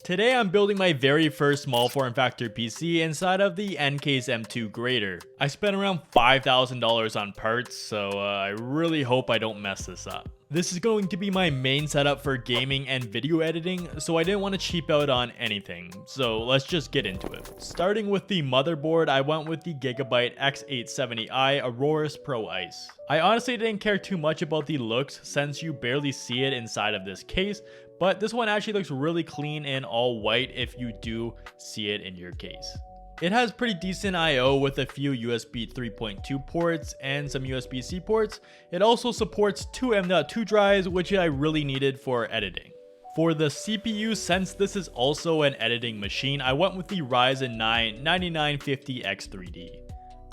Today I'm building my very first small form factor PC inside of the NCASE M2 grader. I spent around $5,000 on parts, so I really hope I don't mess this up. This is going to be my main setup for gaming and video editing, so I didn't want to cheap out on anything, so let's just get into it. Starting with the motherboard, I went with the Gigabyte X870i Aurorus Pro Ice. I honestly didn't care too much about the looks since you barely see it inside of this case, but this one actually looks really clean and all white if you do see it in your case. It has pretty decent I/O with a few USB 3.2 ports and some USB-C ports. It also supports 2 M.2 drives, which I really needed for editing. For the CPU, since this is also an editing machine, I went with the Ryzen 9 9950X3D.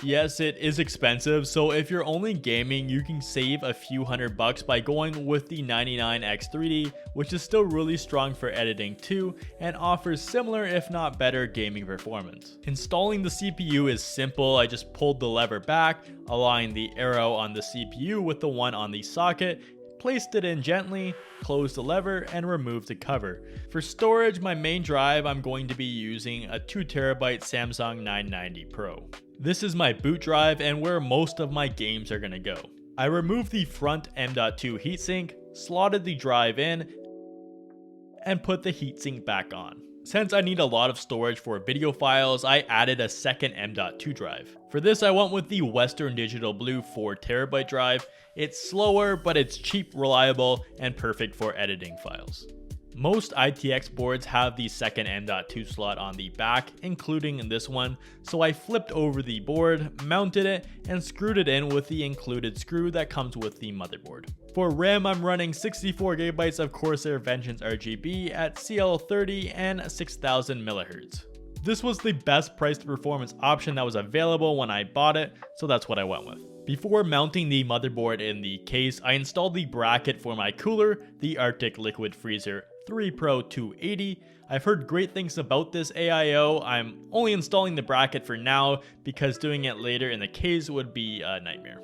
Yes, it is expensive, so if you're only gaming, you can save a few $100 by going with the 99X3D, which is still really strong for editing too, and offers similar if not better gaming performance. Installing the CPU is simple. I just pulled the lever back, aligned the arrow on the CPU with the one on the socket, placed it in gently, closed the lever, and removed the cover. For storage, my main drive, I'm going to be using a 2TB Samsung 990 Pro. This is my boot drive and where most of my games are going to go. I removed the front M.2 heatsink, slotted the drive in, and put the heatsink back on. Since I need a lot of storage for video files, I added a second M.2 drive. For this, I went with the Western Digital Blue 4TB drive. It's slower, but it's cheap, reliable, and perfect for editing files. Most ITX boards have the second M.2 slot on the back, including this one, so I flipped over the board, mounted it, and screwed it in with the included screw that comes with the motherboard. For RAM, I'm running 64GB of Corsair Vengeance RGB at CL30 and 6000 MHz. This was the best price to performance option that was available when I bought it, so that's what I went with. Before mounting the motherboard in the case, I installed the bracket for my cooler, the Arctic Liquid Freezer 3 Pro 280. I've heard great things about this AIO. I'm only installing the bracket for now because doing it later in the case would be a nightmare.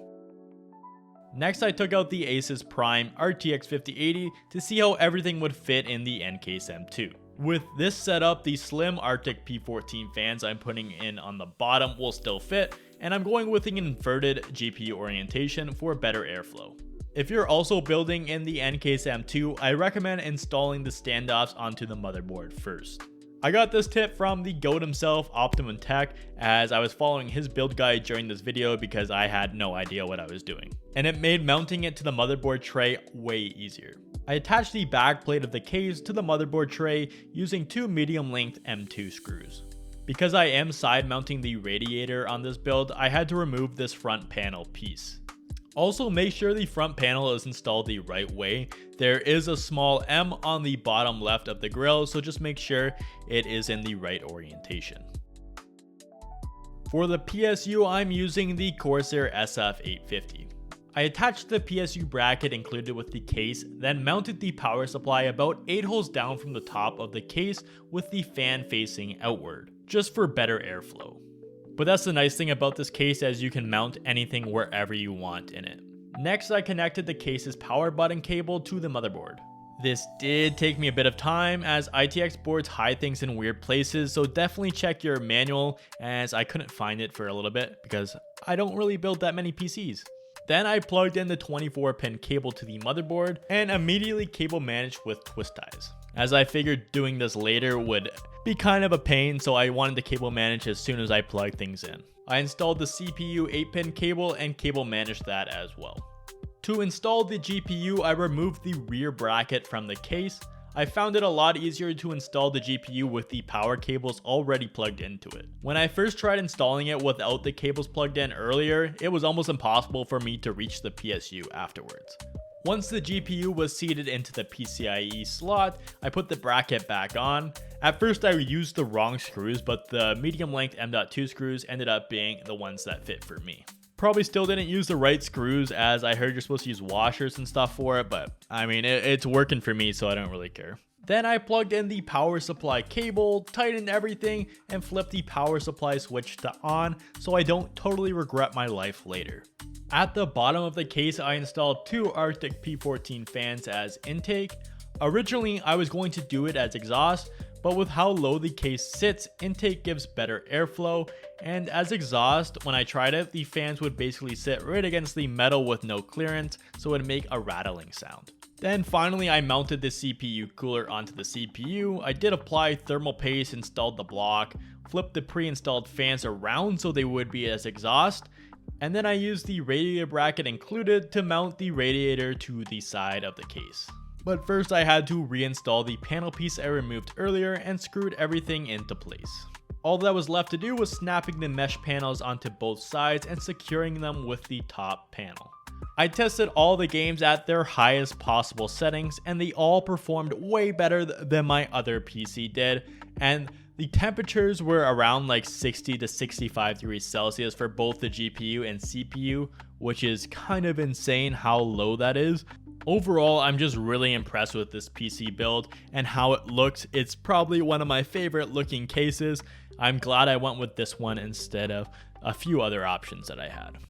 Next, I took out the Asus Prime RTX 5080 to see how everything would fit in the NCASE M2. With this setup, the slim Arctic P14 fans I'm putting in on the bottom will still fit, and I'm going with an inverted GPU orientation for better airflow. If you're also building in the NCASE M2, I recommend installing the standoffs onto the motherboard first. I got this tip from the GOAT himself, Optimum Tech, as I was following his build guide during this video because I had no idea what I was doing. And it made mounting it to the motherboard tray way easier. I attached the back plate of the case to the motherboard tray using 2 medium length M2 screws. Because I am side mounting the radiator on this build, I had to remove this front panel piece. Also, make sure the front panel is installed the right way. There is a small M on the bottom left of the grill, so just make sure it is in the right orientation. For the PSU, I'm using the Corsair SF850. I attached the PSU bracket included with the case, then mounted the power supply about 8 holes down from the top of the case with the fan facing outward, just for better airflow. But that's the nice thing about this case, as you can mount anything wherever you want in it. Next, I connected the case's power button cable to the motherboard. This did take me a bit of time as ITX boards hide things in weird places, so definitely check your manual, as I couldn't find it for a little bit because I don't really build that many PCs. Then I plugged in the 24-pin cable to the motherboard and immediately cable managed with twist ties, as I figured doing this later would be kind of a pain, so I wanted to cable manage as soon as I plugged things in. I installed the CPU 8-pin cable and cable managed that as well. To install the GPU, I removed the rear bracket from the case. I found it a lot easier to install the GPU with the power cables already plugged into it. When I first tried installing it without the cables plugged in earlier, it was almost impossible for me to reach the PSU afterwards. Once the GPU was seated into the PCIe slot, I put the bracket back on. At first I used the wrong screws, but the medium length M.2 screws ended up being the ones that fit for me. Probably still didn't use the right screws, as I heard you're supposed to use washers and stuff for it, but I mean, it's working for me, so I don't really care. Then I plugged in the power supply cable, tightened everything, and flipped the power supply switch to on so I don't totally regret my life later. At the bottom of the case, I installed 2 Arctic P14 fans as intake. Originally, I was going to do it as exhaust, but with how low the case sits, intake gives better airflow, and as exhaust, when I tried it, the fans would basically sit right against the metal with no clearance, so it would make a rattling sound. Then finally I mounted the CPU cooler onto the CPU. I did apply thermal paste, installed the block, flipped the pre-installed fans around so they would be as exhaust, and then I used the radiator bracket included to mount the radiator to the side of the case. But first I had to reinstall the panel piece I removed earlier and screwed everything into place. All that was left to do was snapping the mesh panels onto both sides and securing them with the top panel. I tested all the games at their highest possible settings and they all performed way better than my other PC did, and the temperatures were around like 60 to 65 degrees Celsius for both the GPU and CPU, which is kind of insane how low that is. Overall, I'm just really impressed with this PC build and how it looks. It's probably one of my favorite looking cases. I'm glad I went with this one instead of a few other options that I had.